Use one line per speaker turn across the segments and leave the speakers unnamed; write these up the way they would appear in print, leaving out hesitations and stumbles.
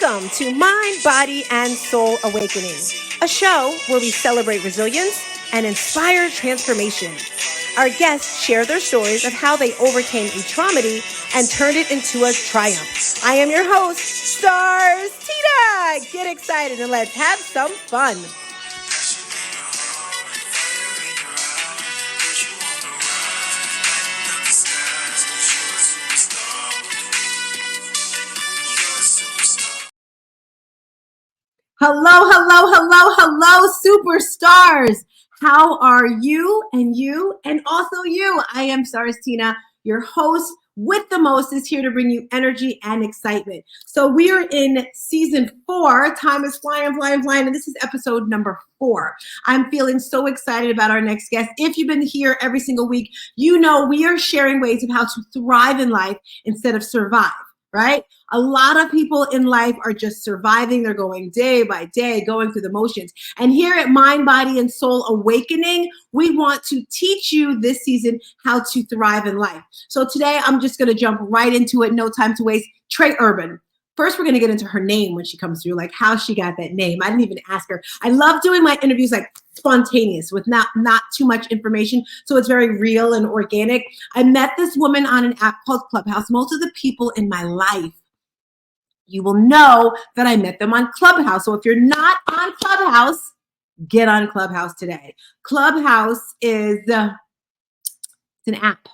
Welcome to Mind, Body, and Soul Awakening, a show where we celebrate resilience and inspire transformation. Our guests share their stories of how they overcame a traumedy and turned it into a triumph. I am your host, Stars Tina. Get excited and let's have some fun. Hello, superstars. How are you and also you? I am Stars Tina, your host with the most, is here to bring you energy and excitement. So we are in season 4. Time is flying, and this is episode number 4. I'm feeling so excited about our next guest. If you've been here every single week, you know we are sharing ways of how to thrive in life instead of survive. Right? A lot of people in life are just surviving. They're going day by day, going through the motions. And here at Mind, Body, and Soul Awakening, we want to teach you this season how to thrive in life. So today, I'm just going to jump right into it. No time to waste. Trey Urban. First, we're going to get into her name when she comes through, like how she got that name. I didn't even ask her. I love doing my interviews like spontaneous with not too much information. So it's very real and organic. I met this woman on an app called Clubhouse. Most of the people in my life, you will know that I met them on Clubhouse. So if you're not on Clubhouse, get on Clubhouse today. Clubhouse is it's an app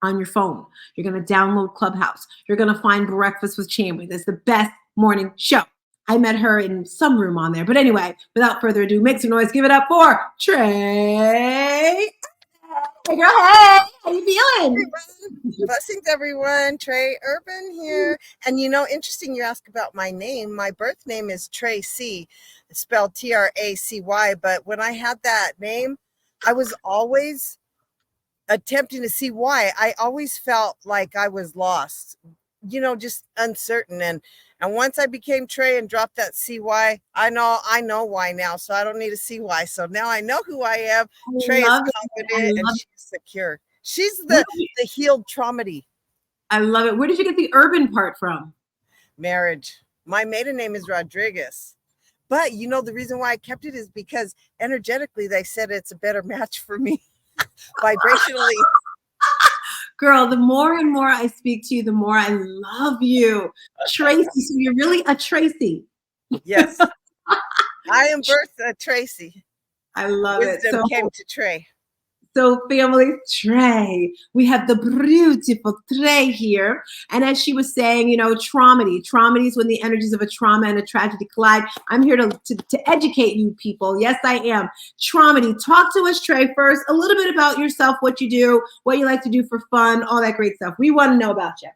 on your phone. You're going to download Clubhouse. You're going to find Breakfast with Chambers. It's the best morning show. I met her in some room on there. But anyway, without further ado, make some noise. Give it up for Trey. Hey, girl. Hey, how you feeling?
Blessings, everyone. Trey Urban here. And interesting you ask about my name. My birth name is Tracy. It's spelled Tracy. But when I had that name, I was always attempting to see why. I always felt like I was lost, just uncertain. And once I became Trey and dropped that CY, I know why now. So I don't need a CY. So now I know who I am. Trey is confident and she's secure. She's the healed traumedy.
I love it. Where did you get the urban part from?
Marriage. My maiden name is Rodriguez. But the reason why I kept it is because energetically they said it's a better match for me. Vibrationally.
Girl, the more and more I speak to you, the more I love you. Tracy, so you're really a Tracy.
Yes. I am birth a Tracy.
I love
Wisdom
it. So
came to Trey.
So family, Trey, we have the beautiful Trey here. And as she was saying, traumedy is when the energies of a trauma and a tragedy collide. I'm here to educate you people. Yes, I am. Traumedy. Talk to us, Trey, first. A little bit about yourself, what you do, what you like to do for fun, all that great stuff. We want to know about you.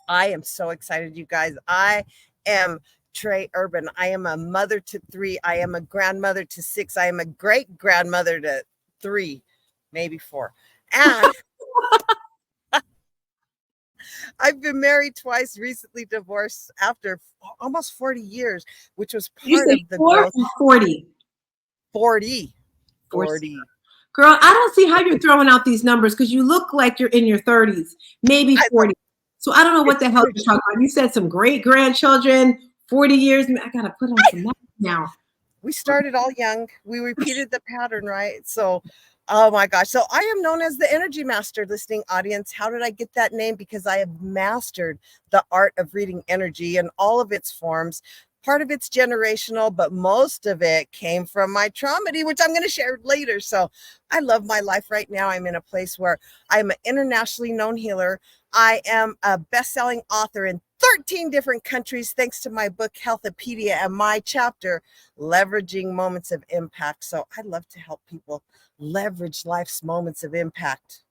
I am so excited, you guys. I am Trey Urban. I am a mother to 3. I am a grandmother to 6. I am a great grandmother to 3. Maybe 4. And I've been married twice, recently divorced after almost 40 years, which was part of the growth.
40.
40.
Girl, I don't see how you're throwing out these numbers because you look like you're in your 30s, maybe 40. So I don't know what the hell you're talking about. You said some great grandchildren, 40 years. I got to put on some numbers now.
We started all young. We repeated the pattern, right? So oh my gosh. So I am known as the Energy Master, listening audience. How did I get that name? Because I have mastered the art of reading energy in all of its forms. Part of it's generational, but most of it came from my traumedy, which I'm going to share later. So I love my life right now. I'm in a place where I'm an internationally known healer. I am a best-selling author in 13 different countries, thanks to my book, Healthopedia, and my chapter, Leveraging Moments of Impact. So I love to help people leverage life's moments of impact.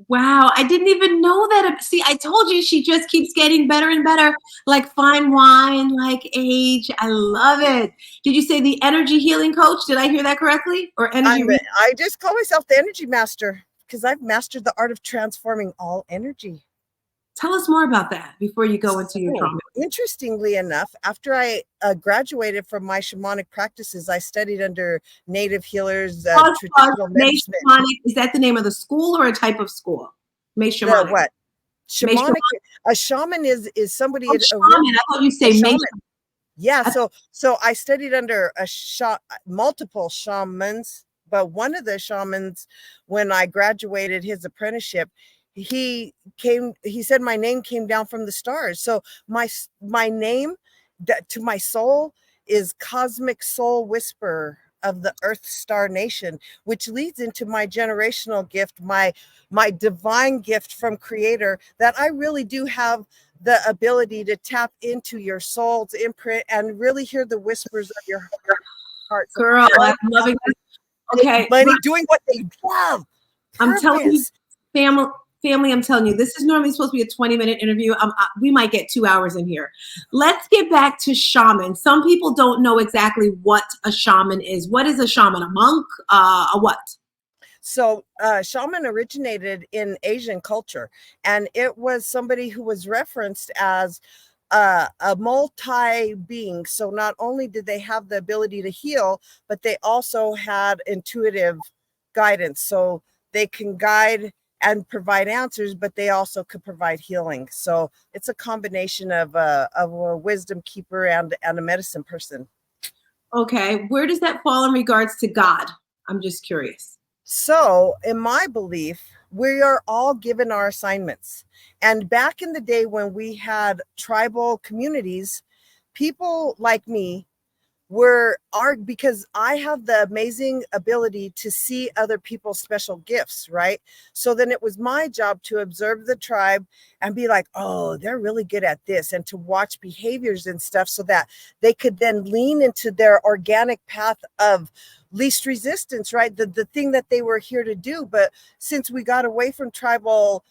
Wow, I didn't even know that. See, I told you she just keeps getting better and better, like fine wine, like age. I love it. Did you say the energy healing coach? Did I hear that correctly? Or energy?
I just call myself the Energy Master because I've mastered the art of transforming all energy.
Tell us more about that before you go into your trauma.
Interestingly enough, after I graduated from my shamanic practices, I studied under native healers, traditional medicine.
Is that the name of the school or a type of school? Shamanic.
What? Shamanic. A shaman is somebody.
Shaman. I thought you say shaman.
Yeah, so I studied under multiple shamans, but one of the shamans, when I graduated his apprenticeship, he said my name came down from the stars. So my name that to my soul is Cosmic Soul Whisperer of the Earth Star Nation, which leads into my generational gift, my divine gift from Creator, that I really do have the ability to tap into your soul's imprint and really hear the whispers of your heart. So
Girl, I'm loving this. Okay,
money doing what they love.
I'm telling you,
Purpose.
family, I'm telling you, this is normally supposed to be a 20-minute interview. We might get 2 hours in here. Let's get back to shaman. Some people don't know exactly what a shaman is. What is a shaman? A monk? A what?
So shaman originated in Asian culture, and it was somebody who was referenced as a multi-being. So not only did they have the ability to heal, but they also had intuitive guidance. So they can guide and provide answers, but they also could provide healing. So it's a combination of a wisdom keeper and a medicine person.
Okay, where does that fall in regards to God? I'm just curious.
So, in my belief, we are all given our assignments. And back in the day when we had tribal communities, people like me because I have the amazing ability to see other people's special gifts, right? So then it was my job to observe the tribe and be like, oh, they're really good at this, and to watch behaviors and stuff so that they could then lean into their organic path of least resistance, right? The thing that they were here to do. But since we got away from tribal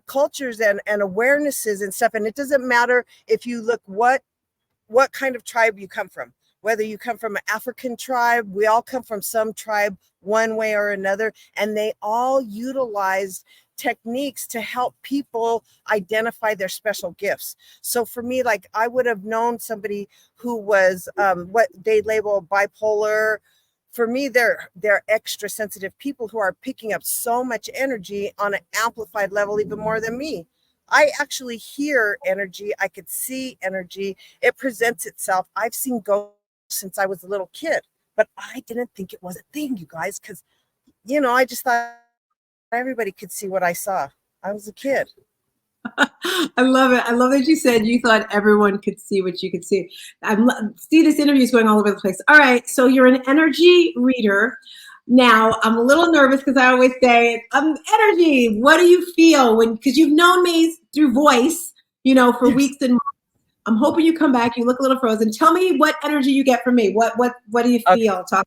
cultures and awarenesses and stuff, and it doesn't matter if you look what kind of tribe you come from, whether you come from an African tribe, we all come from some tribe one way or another, and they all utilized techniques to help people identify their special gifts. So for me, like, I would have known somebody who was what they label bipolar. For me, they're extra sensitive people who are picking up so much energy on an amplified level, even more than me. I actually hear energy. I could see energy. It presents itself. I've seen ghosts since I was a little kid, but I didn't think it was a thing, you guys, because, I just thought everybody could see what I saw. I was a kid.
I love it. I love that you said you thought everyone could see what you could see. See, this interview is going all over the place. All right, so you're an energy reader. Now, I'm a little nervous because I always say, energy. What do you feel because you've known me through voice, for weeks and months. I'm hoping you come back. You look a little frozen. Tell me what energy you get from me. What do you feel?
Okay.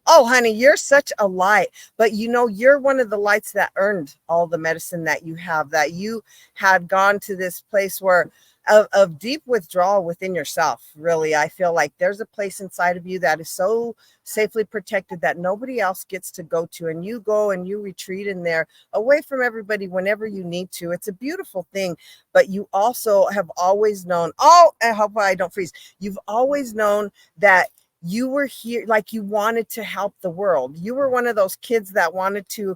Oh, honey, you're such a light, but you're one of the lights that earned all the medicine that you have, that you had gone to this place where of deep withdrawal within yourself. Really, I feel like there's a place inside of you that is so safely protected that nobody else gets to go to, and you go and you retreat in there away from everybody whenever you need to. It's a beautiful thing, but you also have always known, I hope I don't freeze. You've always known that you were here, like, you wanted to help the world. You were one of those kids that wanted to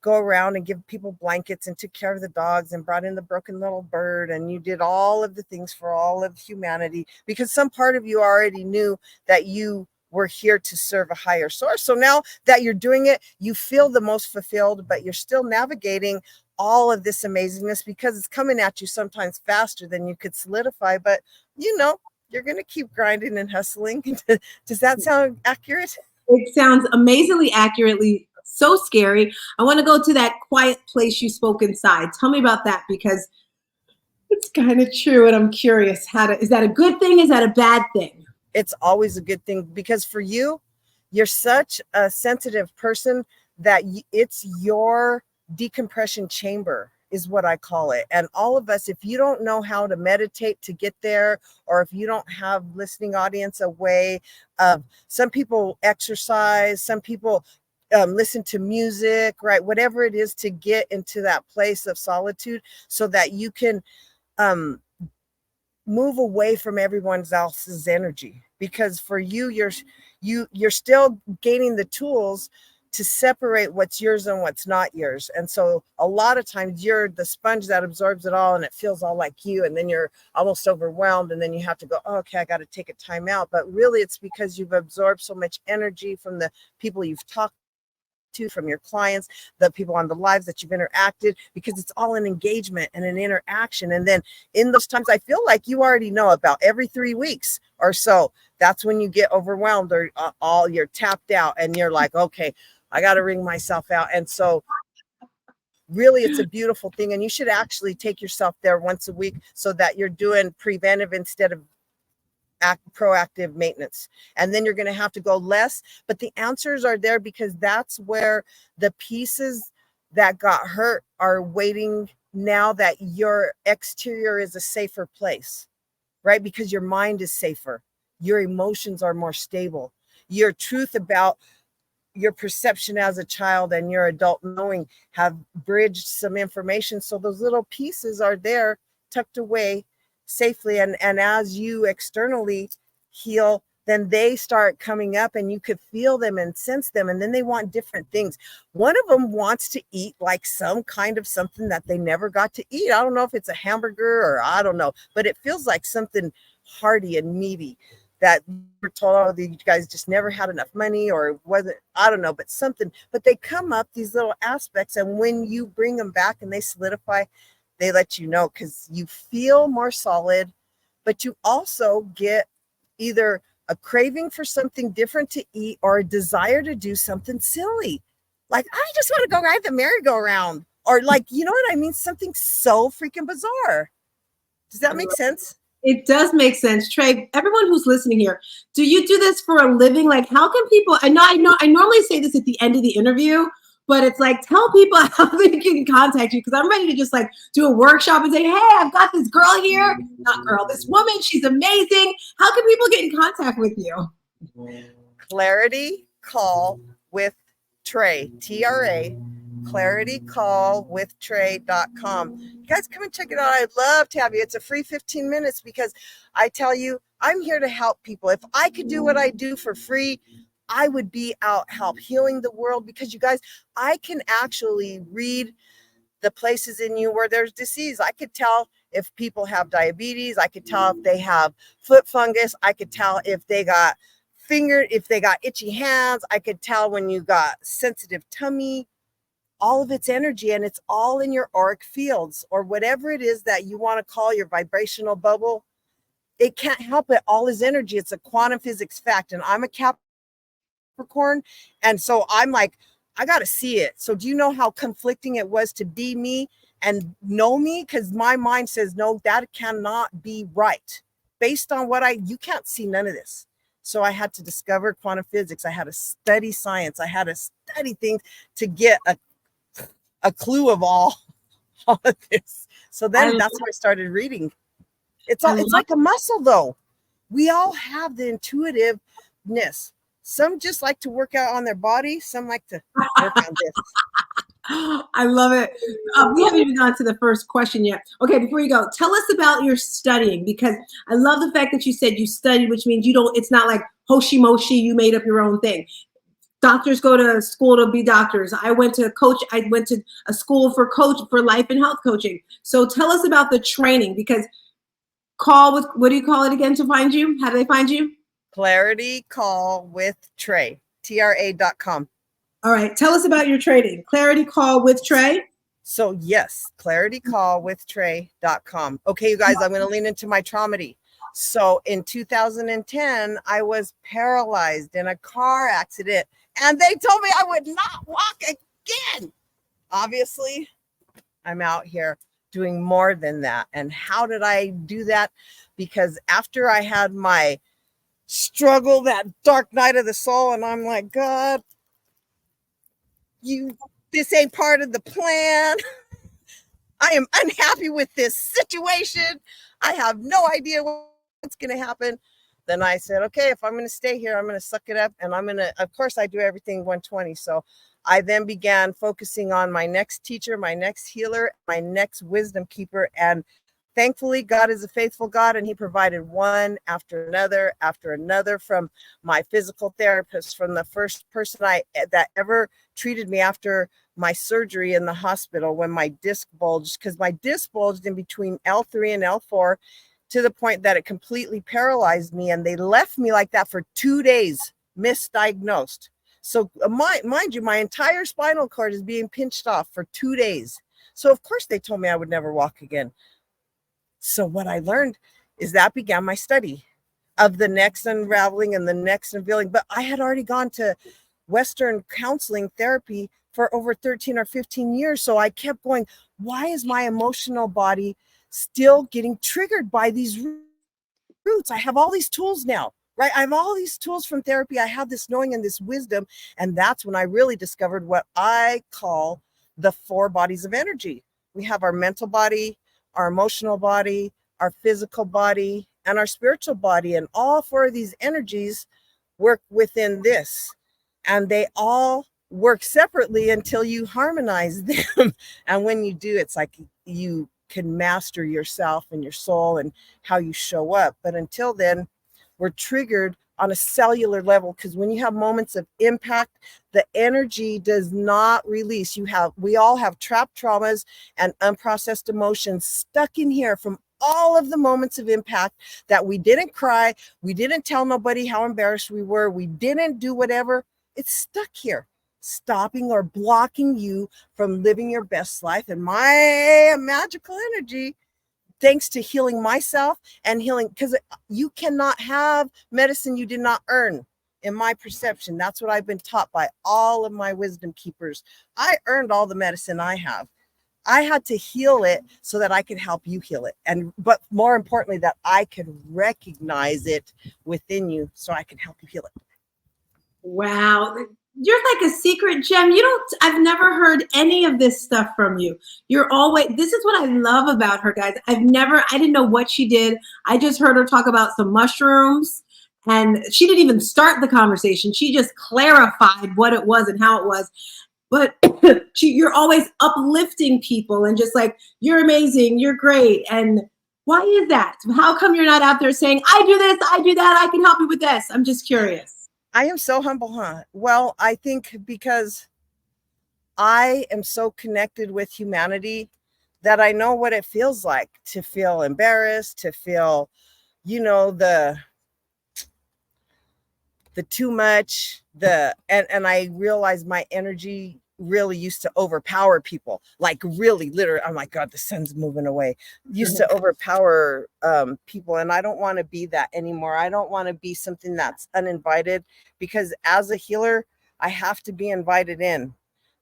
go around and give people blankets and took care of the dogs and brought in the broken little bird, and you did all of the things for all of humanity because some part of you already knew that you were here to serve a higher source. So now that you're doing it, you feel the most fulfilled, but you're still navigating all of this amazingness because it's coming at you sometimes faster than you could solidify. But you're going to keep grinding and hustling. Does that sound accurate?
It sounds amazingly accurately. So scary. I want to go to that quiet place you spoke inside. Tell me about that, because it's kind of true, and I'm curious, is that a good thing? Is that a bad thing?
It's always a good thing, because for you're such a sensitive person that it's your decompression chamber is what I call it. And all of us, if you don't know how to meditate to get there, or if you don't have listening audience, a way of, some people exercise, some people listen to music, right? Whatever it is to get into that place of solitude so that you can move away from everyone else's energy. Because for you're still gaining the tools to separate what's yours and what's not yours. And so a lot of times you're the sponge that absorbs it all and it feels all like you, and then you're almost overwhelmed, and then you have to go, oh, okay, I got to take a time out. But really it's because you've absorbed so much energy from the people you've talked to, from your clients, the people on the lives that you've interacted, because it's all an engagement and an interaction. And then in those times, I feel like you already know, about every 3 weeks or so, that's when you get overwhelmed, or all you're tapped out and you're like, okay, I got to wring myself out. And so really it's a beautiful thing. And you should actually take yourself there once a week so that you're doing preventive instead of proactive maintenance. And then you're going to have to go less, but the answers are there, because that's where the pieces that got hurt are waiting now that your exterior is a safer place, right? Because your mind is safer. Your emotions are more stable. Your truth about your perception as a child and your adult knowing have bridged some information. So those little pieces are there tucked away safely. And as you externally heal, then they start coming up and you could feel them and sense them. And then they want different things. One of them wants to eat like some kind of something that they never got to eat. I don't know if it's a hamburger or I don't know, but it feels like something hearty and meaty that we're told, oh, you guys just never had enough money, or wasn't, I don't know, but something. But they come up, these little aspects, and when you bring them back and they solidify, they let you know, because you feel more solid, but you also get either a craving for something different to eat or a desire to do something silly. Like, I just want to go ride the merry-go-round, or like, you know what I mean? Something so freaking bizarre. Does that make sense?
It does make sense. Trey, everyone who's listening here, do you do this for a living? Like, how can people, I normally say this at the end of the interview, but it's like, tell people how they can contact you, because I'm ready to just like do a workshop and say, hey, I've got this girl here, this woman, she's amazing. How can people get in contact with you?
Clarity Call with Trey, TRA, claritycallwithtrey.com. You guys come and check it out. I'd love to have you. It's a free 15 minutes, because I tell you, I'm here to help people. If I could do what I do for free, I would be out help healing the world, because you guys, I can actually read the places in you where there's disease. I could tell if people have diabetes. I could tell if they have foot fungus. I could tell if they got if they got itchy hands. I could tell when you got sensitive tummy. All of its energy, and it's all in your auric fields, or whatever it is that you want to call your vibrational bubble. It can't help it. All is energy. It's a quantum physics fact. And I'm a Capricorn. And so I'm like, I got to see it. So do you know how conflicting it was to be me and know me? Because my mind says, no, that cannot be right. Based on what you can't see none of this. So I had to discover quantum physics. I had to study science. I had to study things to get a clue of all of this. So then that's why I started reading. It's like a muscle, though. We all have the intuitiveness. Some just like to work out on their body. Some like to work on this.
I love it. We haven't even gone to the first question yet. Okay, before you go, tell us about your studying, because I love the fact that you said you studied, which means it's not like hoshi moshi, you made up your own thing. Doctors go to school to be doctors. I went to a school for life and health coaching. So tell us about the training, because what do you call it again to find you? How do they find you?
Clarity Call with Trey, TRA.com.
All right. Tell us about your training. Clarity Call with Trey.
So yes, claritycallwithtrey.com. Okay, you guys, I'm going to lean into my traumedy. So in 2010, I was paralyzed in a car accident, and they told me I would not walk again. Obviously, I'm out here doing more than that. And how did I do that? Because after I had my struggle, that dark night of the soul, and I'm like, God, this ain't part of the plan. I am unhappy with this situation. I have no idea what's going to happen. Then I said, okay, if I'm going to stay here, I'm going to suck it up. And of course I do everything 120. So I then began focusing on my next teacher, my next healer, my next wisdom keeper. And Thankfully, God is a faithful God, and he provided one after another, from my physical therapist, from the first person that ever treated me after my surgery in the hospital when my disc bulged, because my disc bulged in between L3 and L4 to the point that it completely paralyzed me, and they left me like that for 2 days, misdiagnosed. So mind you, my entire spinal cord is being pinched off for 2 days. So of course they told me I would never walk again. So what I learned is that began my study of the next unraveling and the next unveiling. But I had already gone to Western counseling therapy for over 13 or 15 years. So I kept going, why is my emotional body still getting triggered by these roots? I have all these tools now, right? I have all these tools from therapy. I have this knowing and this wisdom. And that's when I really discovered what I call the 4 bodies of energy. We have our mental body, our emotional body, our physical body, and our spiritual body. And all 4 of these energies work within this. And they all work separately until you harmonize them. And when you do, it's like you can master yourself and your soul and how you show up. But until then, we're triggered on a cellular level, because when you have moments of impact, the energy does not release. We all have trapped traumas and unprocessed emotions stuck in here from all of the moments of impact that we didn't cry, we didn't tell nobody how embarrassed we were, we didn't do whatever. It's stuck here, stopping or blocking you from living your best life. And my magical energy, thanks to healing myself and healing, because you cannot have medicine you did not earn. In my perception, that's what I've been taught by all of my wisdom keepers. I earned all the medicine I have. I had to heal it so that I could help you heal it. But more importantly, that I could recognize it within you so I can help you heal it.
Wow. You're like a secret gem. I've never heard any of this stuff from you. This is what I love about her, guys. I didn't know what she did. I just heard her talk about some mushrooms, and she didn't even start the conversation. She just clarified what it was and how it was. But you're always uplifting people and just like, you're amazing, you're great. And why is that? How come you're not out there saying, I do this, I do that, I can help you with this? I'm just curious.
I am so humble, huh? Well, I think because I am so connected with humanity that I know what it feels like to feel embarrassed, to feel, the too much, and I realize my energy really used to overpower people, like really literally. Oh my God, the sun's moving away. Used to overpower people, and I don't want to be that anymore. I don't want to be something that's uninvited, because as a healer, I have to be invited in.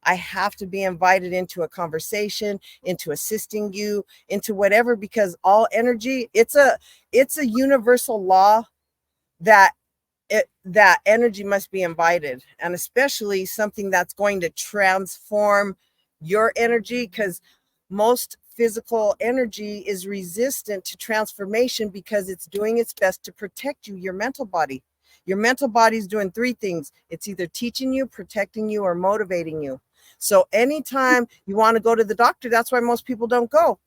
I have to be invited into a conversation, into assisting you, into whatever, because all energy, it's a universal law that that energy must be invited, and especially something that's going to transform your energy, because most physical energy is resistant to transformation because it's doing its best to protect you. Your mental body is doing 3 things. It's either teaching you, protecting you, or motivating you. So anytime you want to go to the doctor, that's why most people don't go.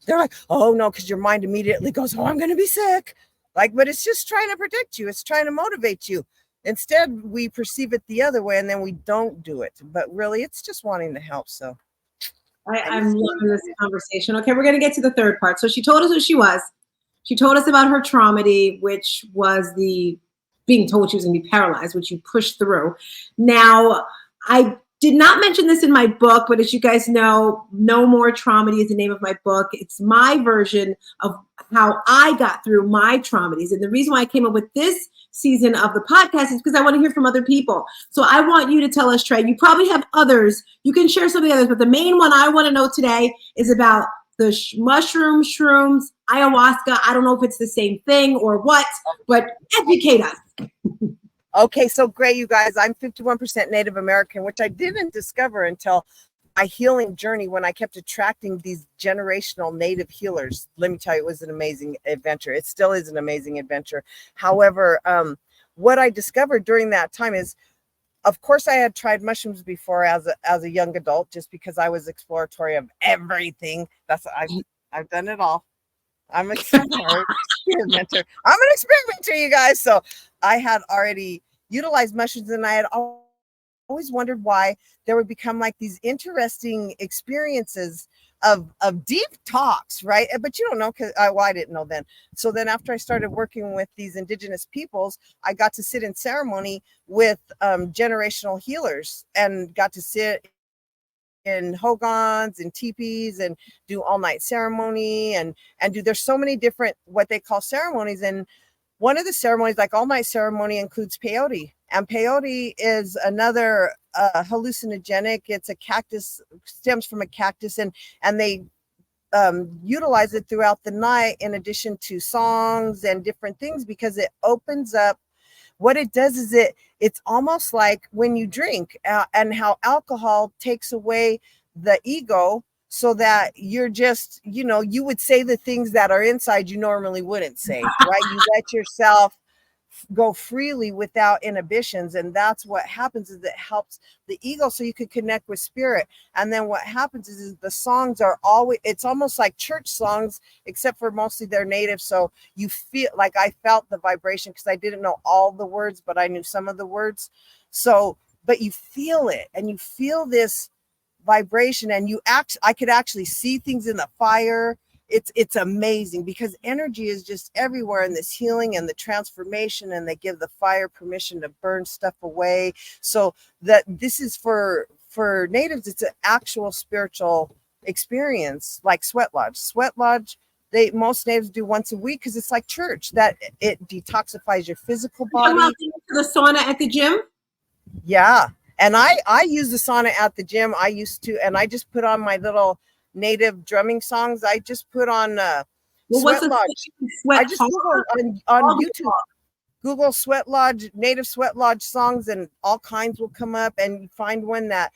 They're like, oh no, because your mind immediately goes, oh, I'm going to be sick. But it's just trying to protect you. It's trying to motivate you. Instead, we perceive it the other way, and then we don't do it. But really, it's just wanting to help. So
I'm loving this conversation. Okay, we're going to get to the third part. So she told us who she was. She told us about her traumedy, which was the being told she was going to be paralyzed, which you pushed through. Now, I did not mention this in my book, but as you guys know, No More Traumedy is the name of my book. It's my version of how I got through my traumedies. And the reason why I came up with this season of the podcast is because I want to hear from other people. So I want you to tell us, Trey, you probably have others. You can share some of the others, but the main one I want to know today is about the mushrooms, shrooms, ayahuasca. I don't know if it's the same thing or what, but educate us.
Okay, so great, you guys. I'm 51% Native American, which I didn't discover until my healing journey, when I kept attracting these generational Native healers. Let me tell you, it was an amazing adventure. It still is an amazing adventure. However, what I discovered during that time is, of course, I had tried mushrooms before as a young adult, just because I was exploratory of everything. I've done it all. I'm a smart experimenter. I'm an experimenter, you guys. So I had already utilized mushrooms, and I had always wondered why there would become like these interesting experiences of deep talks, right? But you don't know, because well, I didn't know then. So then after I started working with these indigenous peoples, I got to sit in ceremony with generational healers, and got to sit in hogans and teepees and do all night ceremony, and do, there's so many different what they call ceremonies. And one of the ceremonies, like all night ceremony, includes peyote. And peyote is another hallucinogenic. It's a cactus, stems from a cactus, and they utilize it throughout the night in addition to songs and different things, because it opens up. What it does is it's almost like when you drink, and how alcohol takes away the ego, so that you're just, you would say the things that are inside you normally wouldn't say, right? You let yourself go freely without inhibitions, and that's what happens, is it helps the ego so you could connect with spirit. And then what happens is the songs are always, it's almost like church songs, except for mostly they're native, so you feel like, I felt the vibration, because I didn't know all the words, but I knew some of the words. So but you feel it, and you feel this vibration, and I could actually see things in the fire. It's amazing, because energy is just everywhere in this healing and the transformation, and they give the fire permission to burn stuff away. So that this is for natives, it's an actual spiritual experience, like Sweat Lodge. Most natives do once a week, because it's like church, that it detoxifies your physical body.
The sauna at the gym.
Yeah. And I use the sauna at the gym. I used to, and I just put on my little native drumming songs. I just put on Sweat Lodge. I just Google on YouTube, Google Sweat Lodge, native Sweat Lodge songs, and all kinds will come up, and you find one that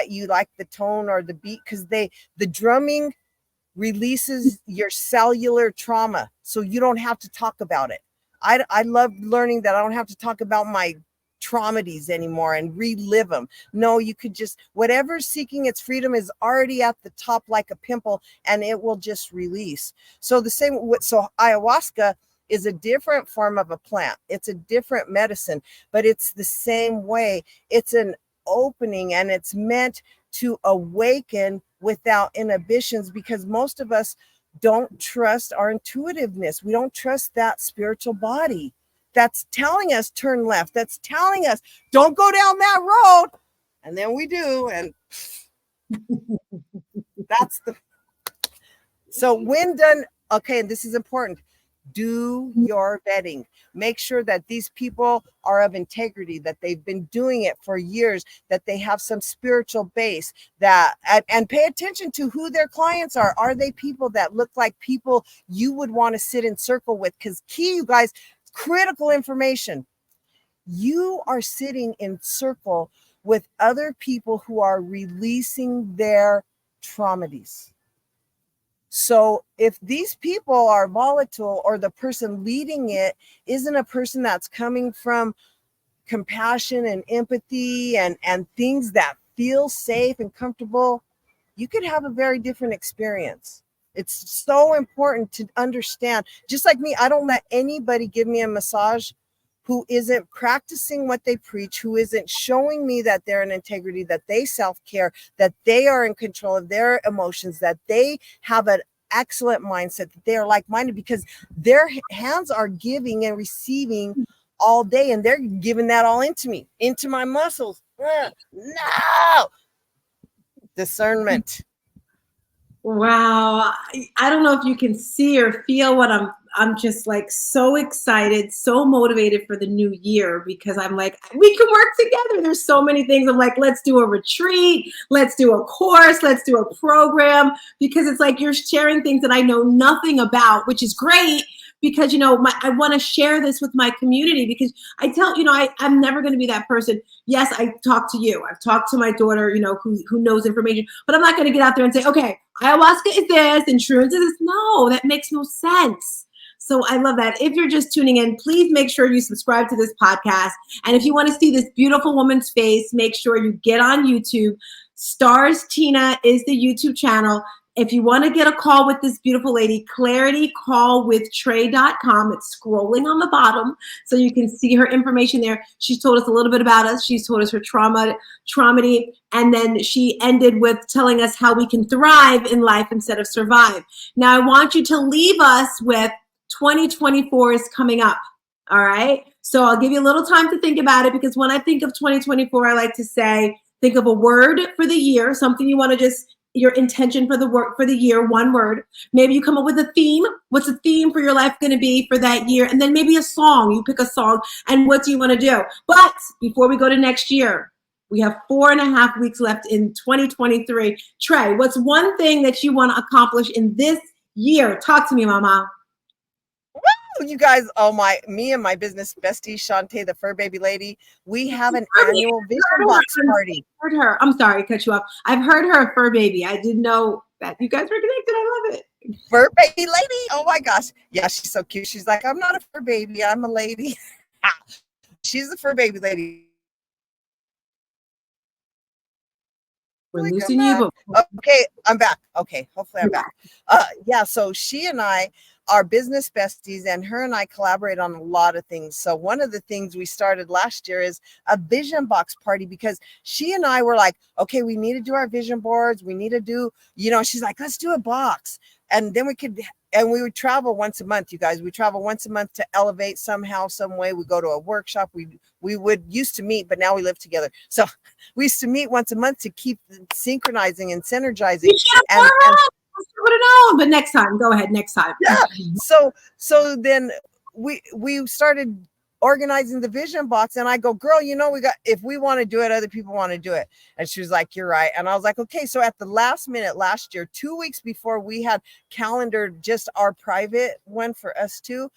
you like the tone or the beat, because the drumming releases your cellular trauma, so you don't have to talk about it. I love learning that I don't have to talk about my traumatides anymore and relive them. No, you could just, whatever's seeking its freedom is already at the top like a pimple, and it will just release. So ayahuasca is a different form of a plant. It's a different medicine, but it's the same way. It's an opening, and it's meant to awaken without inhibitions, because most of us don't trust our intuitiveness. We don't trust that spiritual body that's telling us turn left, that's telling us don't go down that road, and then we do, and so when done, okay, and this is important, do your vetting. Make sure that these people are of integrity, that they've been doing it for years, that they have some spiritual base, and pay attention to who their clients are. Are they people that look like people you would want to sit in circle with? Because key, you guys, critical information. You are sitting in circle with other people who are releasing their traumatides. So if these people are volatile, or the person leading it isn't a person that's coming from compassion and empathy and things that feel safe and comfortable, you could have a very different experience. It's so important to understand. Just like me, I don't let anybody give me a massage who isn't practicing what they preach, who isn't showing me that they're in integrity, that they self-care, that they are in control of their emotions, that they have an excellent mindset, that they are like-minded, because their hands are giving and receiving all day, and they're giving that all into me, into my muscles. No! Discernment.
Wow. I don't know if you can see or feel what I'm just like so excited, so motivated for the new year, because I'm like, we can work together. There's so many things. I'm like, let's do a retreat. Let's do a course. Let's do a program, because it's like you're sharing things that I know nothing about, which is great, because, I want to share this with my community, because I tell, I'm never going to be that person. Yes, I talk to you. I've talked to my daughter, who knows information, but I'm not going to get out there and say, okay, ayahuasca is this and shrooms is this. No, that makes no sense. So I love that. If you're just tuning in, please make sure you subscribe to this podcast. And if you want to see this beautiful woman's face, make sure you get on YouTube. Stars Tina is the YouTube channel. If you want to get a call with this beautiful lady, claritycallwithtrey.com. It's scrolling on the bottom so you can see her information there. She's told us a little bit about us. She's told us her trauma, and then she ended with telling us how we can thrive in life instead of survive. Now, I want you to leave us with 2024 is coming up. All right. So I'll give you a little time to think about it, because when I think of 2024, I like to say, think of a word for the year, something you want to just, your intention for the work for the year, one word. Maybe you come up with a theme. What's the theme for your life going to be for that year? And then maybe a song. You pick a song, and what do you want to do? But before we go to next year, we have 4.5 weeks left in 2023. Trey, what's one thing that you want to accomplish in this year? Talk to me, Mama.
You guys, me and my business bestie, Shantae, the fur baby lady, we have an annual vision box party.
Heard her. I'm sorry, cut you off. I've heard her a fur baby. I didn't know that you guys were connected. I love it.
Fur baby lady. Oh my gosh. Yeah, she's so cute. She's like, I'm not a fur baby. I'm a lady. She's the fur baby lady.
We're losing you.
Okay, I'm back. Okay, hopefully I'm back. Yeah, so she and I are business besties, and her and I collaborate on a lot of things. So one of the things we started last year is a vision box party, because she and I were like, okay, we need to do our vision boards. We need to do, she's like, let's do a box. And then we would travel once a month, you guys. We travel once a month to elevate somehow, some way. We go to a workshop. We would used to meet, but now we live together. So we used to meet once a month to keep synchronizing and synergizing. And
would have known, but next time, go ahead. Next time.
Yeah. So then we started organizing the vision box, and I go, girl, if we want to do it, other people want to do it. And she was like, you're right. And I was like, okay. So at the last minute last year, 2 weeks before we had calendared just our private one for us two,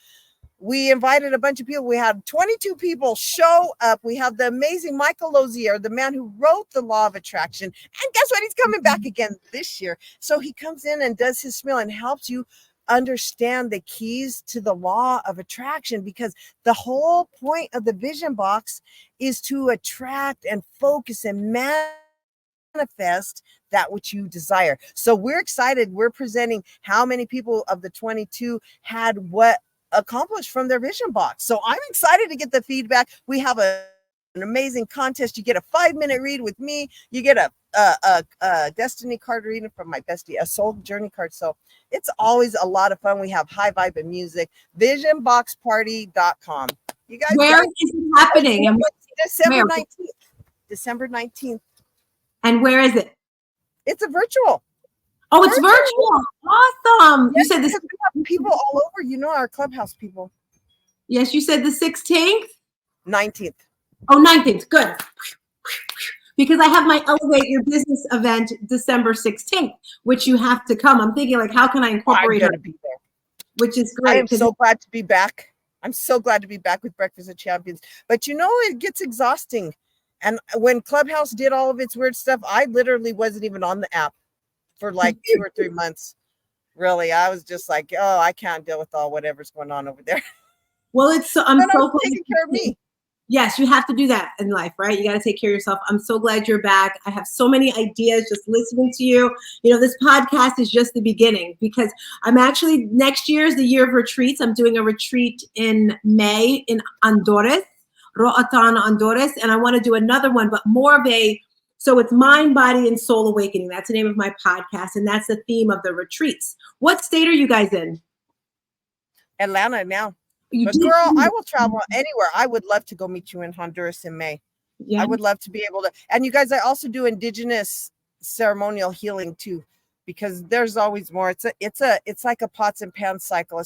we invited a bunch of people. We had 22 people show up. We have the amazing Michael Lozier, the man who wrote The Law of Attraction. And guess what? He's coming back again this year. So he comes in and does his spiel and helps you understand the keys to the law of attraction, because the whole point of the vision box is to attract and focus and manifest that which you desire. So we're excited. We're presenting how many people of the 22 had what accomplished from their vision box. So I'm excited to get the feedback. We have an amazing contest. You get a 5-minute read with me. You get a destiny card reading from my bestie, a soul journey card. So it's always a lot of fun. We have high vibe and music. Visionboxparty.com. You guys,
where is it happening?
December 19th. December 19th.
And where is it?
It's a virtual.
Oh, it's virtual. Awesome.
Yes,
you said this.
We have people all over, our clubhouse people.
Yes, you said the 16th?
19th.
Oh, 19th. Good. Because I have my Elevate Your Business event December 16th, which you have to come. I'm thinking, like, how can I incorporate it?
Be there.
Which is great.
I am so glad to be back. I'm so glad to be back with Breakfast of Champions. But it gets exhausting. And when Clubhouse did all of its weird stuff, I literally wasn't even on the app for like 2 or 3 months. Really, I was just like, oh, I can't deal with whatever's going on over there.
Well, I'm so
taking care of me.
Yes, you have to do that in life, right? You got to take care of yourself. I'm so glad you're back. I have so many ideas just listening to you. This podcast is just the beginning, because I'm actually, next year is the year of retreats. I'm doing a retreat in May in Honduras, Roatan, Honduras, and I want to do another one, but more of so it's Mind, Body, and Soul Awakening. That's the name of my podcast, and that's the theme of the retreats. What state are you guys in?
Atlanta now. But girl, I will travel anywhere. I would love to go meet you in Honduras in May. Yeah. I would love to be able to. And you guys, I also do indigenous ceremonial healing too, because there's always more. It's like a pots and pans cycle,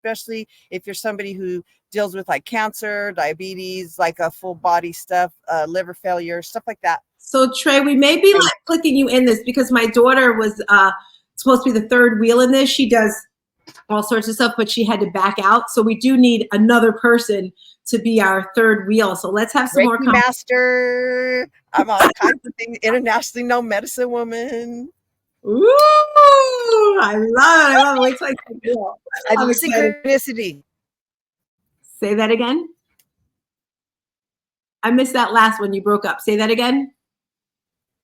especially if you're somebody who deals with like cancer, diabetes, like a full body stuff, liver failure, stuff like that.
So Trey, we may be like clicking you in this because my daughter was supposed to be the third wheel in this. She does all sorts of stuff, but she had to back out. So we do need another person to be our third wheel. So let's have some
Reiki more master. I'm all kinds of things. Internationally known medicine woman.
Ooh, I love it. Wait till
I love synchronicity.
Say that again. I missed that last one. You broke up. Say that again.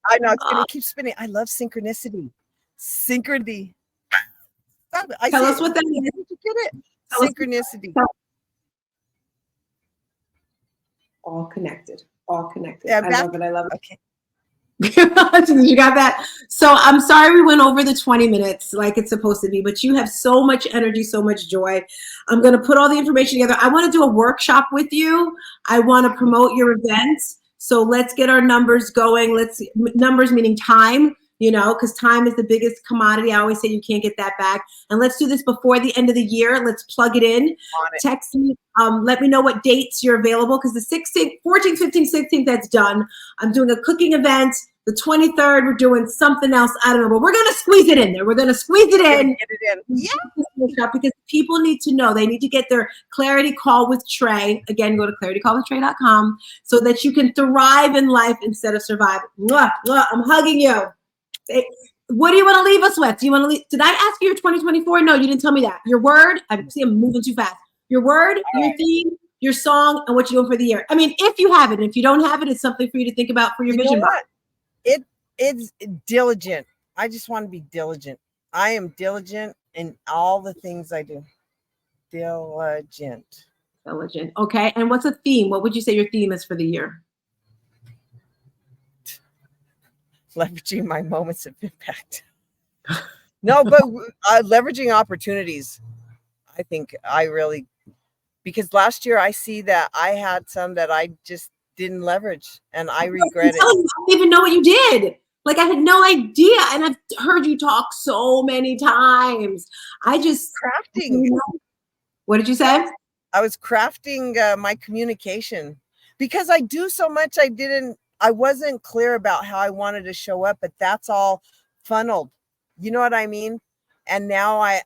I know, it's going to keep spinning. I love synchronicity. Synchronicity.
Tell us what that is.
Did you get it?
Tell us-
Synchronicity.
All connected. All connected.
Yeah,
I love it. I love it.
Okay.
You got that? So I'm sorry we went over the 20 minutes like it's supposed to be, but you have so much energy, so much joy. I'm going to put all the information together. I want to do a workshop with you. I want to promote your events. So let's get our numbers going. Numbers meaning time, because time is the biggest commodity. I always say you can't get that back. And let's do this before the end of the year. Let's plug it in. Text me. Let me know what dates you're available, because the 16th, 14th, 15th, 16th, that's done. I'm doing a cooking event. The 23rd, we're doing something else. I don't know, but we're going to squeeze it in there. We're going to squeeze it in.
Get it in. Yeah.
Because people need to know. They need to get their Clarity Call with Trey. Again, go to claritycallwithtrey.com so that you can thrive in life instead of survive. Mwah, mwah, I'm hugging you. What do you want to leave us with? Do you want to leave? Did I ask you your 2024? No, you didn't tell me that. Your word. I see I'm moving too fast. Your word, your theme, your song, and what you're doing for the year. I mean, if you have it. If you don't have it, it's something for you to think about for your vision board.
It's diligent. I just want to be diligent. I am diligent in all the things I do. Diligent.
Okay. And what's a theme? What would you say your theme is for the year?
Leveraging my moments of impact. No, but leveraging opportunities. I think because last year I see that I had some that I just didn't leverage, and I regret it.
I don't even know what you did. Like, I had no idea, and I've heard you talk so many times.
Crafting.
What did you say?
I was crafting my communication, because I do so much. I wasn't clear about how I wanted to show up, but that's all funneled. You know what I mean? And now I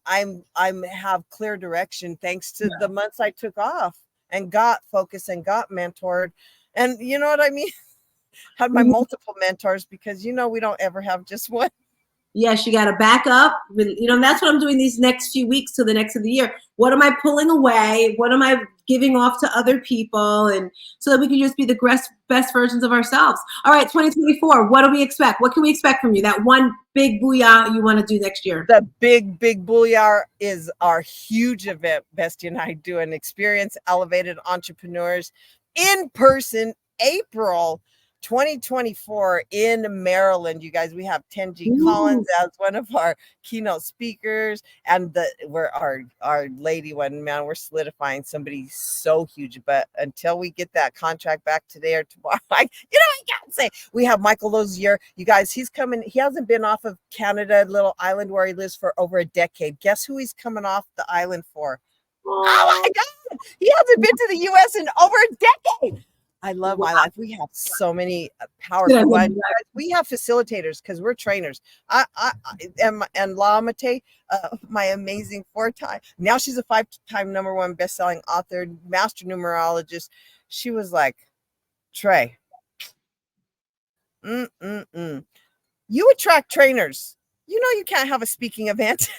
have clear direction thanks to the months I took off and got focused and got mentored. And you know what I mean? Had my multiple mentors, because we don't ever have just one.
Yes, you got to back up. That's what I'm doing these next few weeks to the next of the year. What am I pulling away? What am I giving off to other people? And so that we can just be the best versions of ourselves. All right, 2024, what do we expect? What can we expect from you? That one big booyah you want to do next year?
The big booyah is our huge event. Bestie and I do an Experience Elevated Entrepreneurs in person, April 2024 in Maryland. You guys, we have Tenji Collins as one of our keynote speakers, and we're our lady one, man, we're solidifying somebody so huge. But until we get that contract back today or tomorrow, I can't say. We have Michael Lozier. You guys, he's coming. He hasn't been off of Canada, little island where he lives, for over a decade. Guess who he's coming off the island for? Oh my God, he hasn't been to the US in over a decade. I love my life. We have so many powerful ones. We have facilitators because we're trainers. I and La Mate, my amazing 4-time. Now she's a 5-time #1 best-selling author, master numerologist. She was like, Trey, you attract trainers. You can't have a speaking event.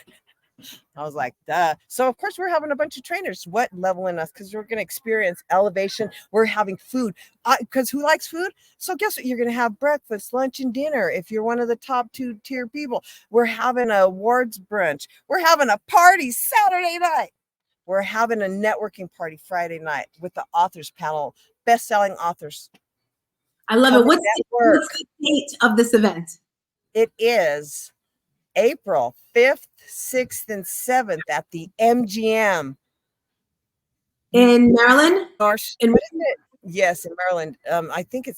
I was like, duh. So of course we're having a bunch of trainers. What level in us? Because we're going to experience elevation. We're having food. Because who likes food? So guess what? You're going to have breakfast, lunch, and dinner. If you're one of the top 2-tier people, we're having an awards brunch. We're having a party Saturday night. We're having a networking party Friday night with the authors panel, best-selling authors.
I love it. What's the date of this event?
It is April 5th, 6th, and 7th at the MGM.
In Maryland?
Yes, in Maryland. I think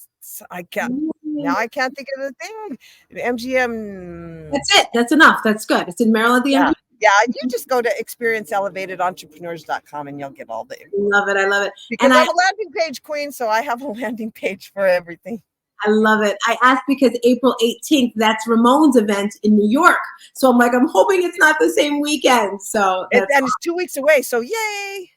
I can't think of the thing. MGM.
That's it. That's enough. That's good. It's in Maryland, the MGM.
Yeah, you just go to experienceelevatedentrepreneurs.com and you'll get all the info.
Love it. I love it.
Because I'm a landing page queen, so I have a landing page for everything.
I love it. I asked because April 18th, that's Ramon's event in New York. So I'm like, I'm hoping it's not the same weekend. So
and it's 2 weeks away. So yay.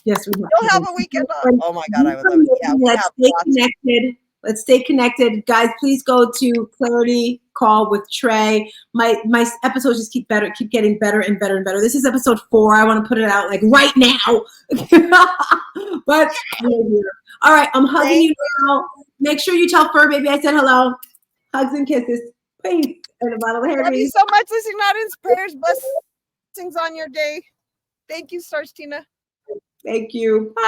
Yes, we
will have a weekend off. Oh my God, I would love it. Yeah,
let's stay connected. Let's stay connected. Guys, please go to Clarity Call with Trey. My episodes just keep getting better and better and better. This is episode 4. I want to put it out like right now. But all right, I'm hugging you now. Make sure you tell Fur Baby I said hello. Hugs and kisses. Peace. And a bottle of
Love you
Harry's.
so much, listening audience. Prayers, blessings on your day. Thank you, Stars Tina.
Thank you. Bye.